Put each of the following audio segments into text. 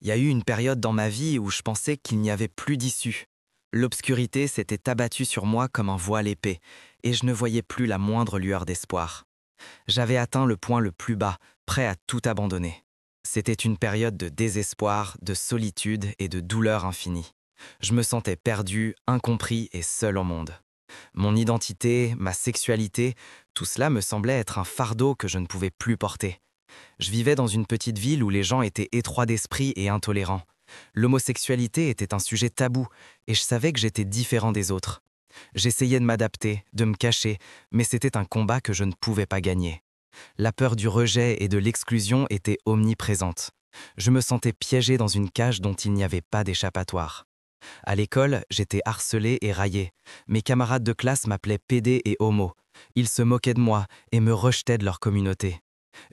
Il y a eu une période dans ma vie où je pensais qu'il n'y avait plus d'issue. L'obscurité s'était abattue sur moi comme un voile épais, et je ne voyais plus la moindre lueur d'espoir. J'avais atteint le point le plus bas, prêt à tout abandonner. C'était une période de désespoir, de solitude et de douleur infinie. Je me sentais perdu, incompris et seul au monde. Mon identité, ma sexualité, tout cela me semblait être un fardeau que je ne pouvais plus porter. Je vivais dans une petite ville où les gens étaient étroits d'esprit et intolérants. L'homosexualité était un sujet tabou et je savais que j'étais différent des autres. J'essayais de m'adapter, de me cacher, mais c'était un combat que je ne pouvais pas gagner. La peur du rejet et de l'exclusion était omniprésente. Je me sentais piégé dans une cage dont il n'y avait pas d'échappatoire. À l'école, j'étais harcelé et raillé. Mes camarades de classe m'appelaient pédé et homo. Ils se moquaient de moi et me rejetaient de leur communauté.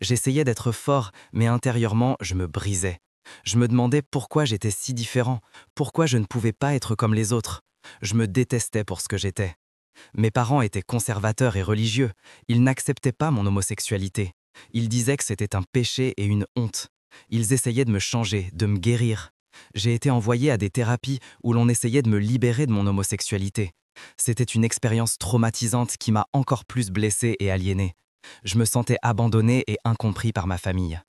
J'essayais d'être fort, mais intérieurement, je me brisais. Je me demandais pourquoi j'étais si différent, pourquoi je ne pouvais pas être comme les autres. Je me détestais pour ce que j'étais. Mes parents étaient conservateurs et religieux. Ils n'acceptaient pas mon homosexualité. Ils disaient que c'était un péché et une honte. Ils essayaient de me changer, de me guérir. J'ai été envoyé à des thérapies où l'on essayait de me libérer de mon homosexualité. C'était une expérience traumatisante qui m'a encore plus blessé et aliéné. Je me sentais abandonné et incompris par ma famille.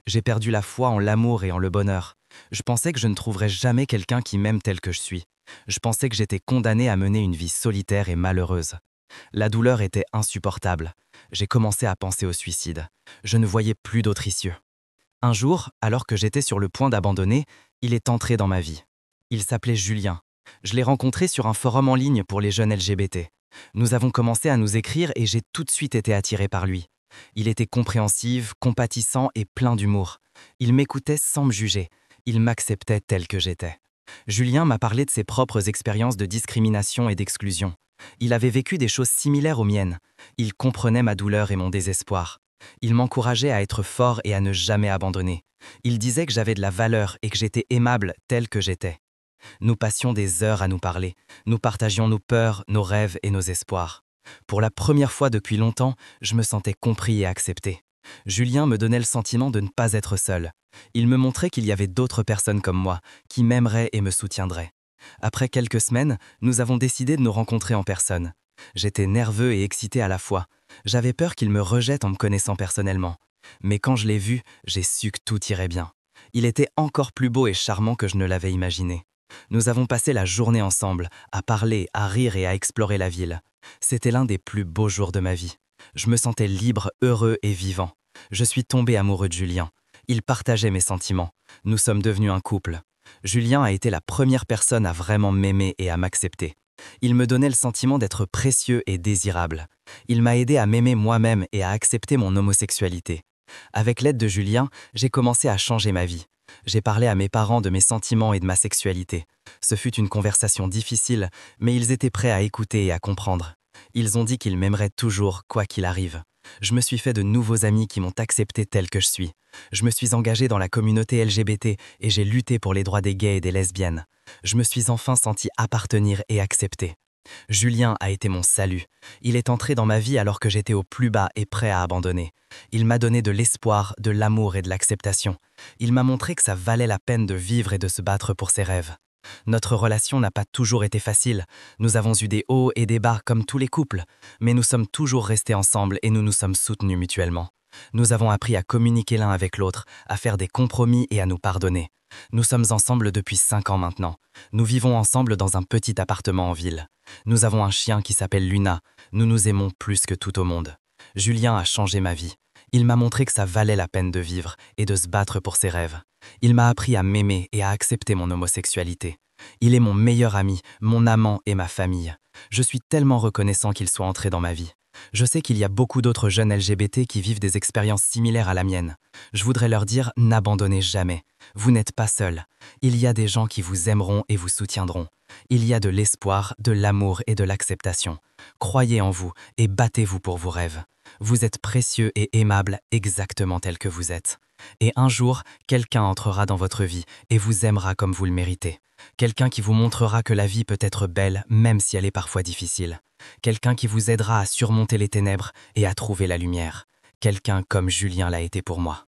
J'ai perdu la foi en l'amour et en le bonheur. Je pensais que je ne trouverais jamais quelqu'un qui m'aime tel que je suis. Je pensais que j'étais condamné à mener une vie solitaire et malheureuse. La douleur était insupportable. J'ai commencé à penser au suicide. Je ne voyais plus d'autre issue. Un jour, alors que j'étais sur le point d'abandonner, il est entré dans ma vie. Il s'appelait Julien. Je l'ai rencontré sur un forum en ligne pour les jeunes LGBT. Nous avons commencé à nous écrire et j'ai tout de suite été attiré par lui. Il était compréhensif, compatissant et plein d'humour. Il m'écoutait sans me juger. Il m'acceptait tel que j'étais. Julien m'a parlé de ses propres expériences de discrimination et d'exclusion. Il avait vécu des choses similaires aux miennes. Il comprenait ma douleur et mon désespoir. Il m'encourageait à être fort et à ne jamais abandonner. Il disait que j'avais de la valeur et que j'étais aimable tel que j'étais. Nous passions des heures à nous parler. Nous partagions nos peurs, nos rêves et nos espoirs. Pour la première fois depuis longtemps, je me sentais compris et accepté. Julien me donnait le sentiment de ne pas être seul. Il me montrait qu'il y avait d'autres personnes comme moi, qui m'aimeraient et me soutiendraient. Après quelques semaines, nous avons décidé de nous rencontrer en personne. J'étais nerveux et excité à la fois. J'avais peur qu'il me rejette en me connaissant personnellement. Mais quand je l'ai vu, j'ai su que tout irait bien. Il était encore plus beau et charmant que je ne l'avais imaginé. Nous avons passé la journée ensemble, à parler, à rire et à explorer la ville. C'était l'un des plus beaux jours de ma vie. Je me sentais libre, heureux et vivant. Je suis tombé amoureux de Julien. Il partageait mes sentiments. Nous sommes devenus un couple. Julien a été la première personne à vraiment m'aimer et à m'accepter. Il me donnait le sentiment d'être précieux et désirable. Il m'a aidé à m'aimer moi-même et à accepter mon homosexualité. Avec l'aide de Julien, j'ai commencé à changer ma vie. J'ai parlé à mes parents de mes sentiments et de ma sexualité. Ce fut une conversation difficile, mais ils étaient prêts à écouter et à comprendre. Ils ont dit qu'ils m'aimeraient toujours, quoi qu'il arrive. Je me suis fait de nouveaux amis qui m'ont accepté tel que je suis. Je me suis engagé dans la communauté LGBT et j'ai lutté pour les droits des gays et des lesbiennes. Je me suis enfin senti appartenir et accepté. Julien a été mon salut. Il est entré dans ma vie alors que j'étais au plus bas et prêt à abandonner. Il m'a donné de l'espoir, de l'amour et de l'acceptation. Il m'a montré que ça valait la peine de vivre et de se battre pour ses rêves. Notre relation n'a pas toujours été facile. Nous avons eu des hauts et des bas comme tous les couples, mais nous sommes toujours restés ensemble et nous nous sommes soutenus mutuellement. Nous avons appris à communiquer l'un avec l'autre, à faire des compromis et à nous pardonner. Nous sommes ensemble depuis 5 ans maintenant. Nous vivons ensemble dans un petit appartement en ville. Nous avons un chien qui s'appelle Luna. Nous nous aimons plus que tout au monde. Julien a changé ma vie. Il m'a montré que ça valait la peine de vivre et de se battre pour ses rêves. Il m'a appris à m'aimer et à accepter mon homosexualité. Il est mon meilleur ami, mon amant et ma famille. Je suis tellement reconnaissant qu'il soit entré dans ma vie. Je sais qu'il y a beaucoup d'autres jeunes LGBT qui vivent des expériences similaires à la mienne. Je voudrais leur dire, n'abandonnez jamais. Vous n'êtes pas seuls. Il y a des gens qui vous aimeront et vous soutiendront. Il y a de l'espoir, de l'amour et de l'acceptation. Croyez en vous et battez-vous pour vos rêves. Vous êtes précieux et aimable exactement tel que vous êtes. Et un jour, quelqu'un entrera dans votre vie et vous aimera comme vous le méritez. Quelqu'un qui vous montrera que la vie peut être belle même si elle est parfois difficile. Quelqu'un qui vous aidera à surmonter les ténèbres et à trouver la lumière. Quelqu'un comme Julien l'a été pour moi.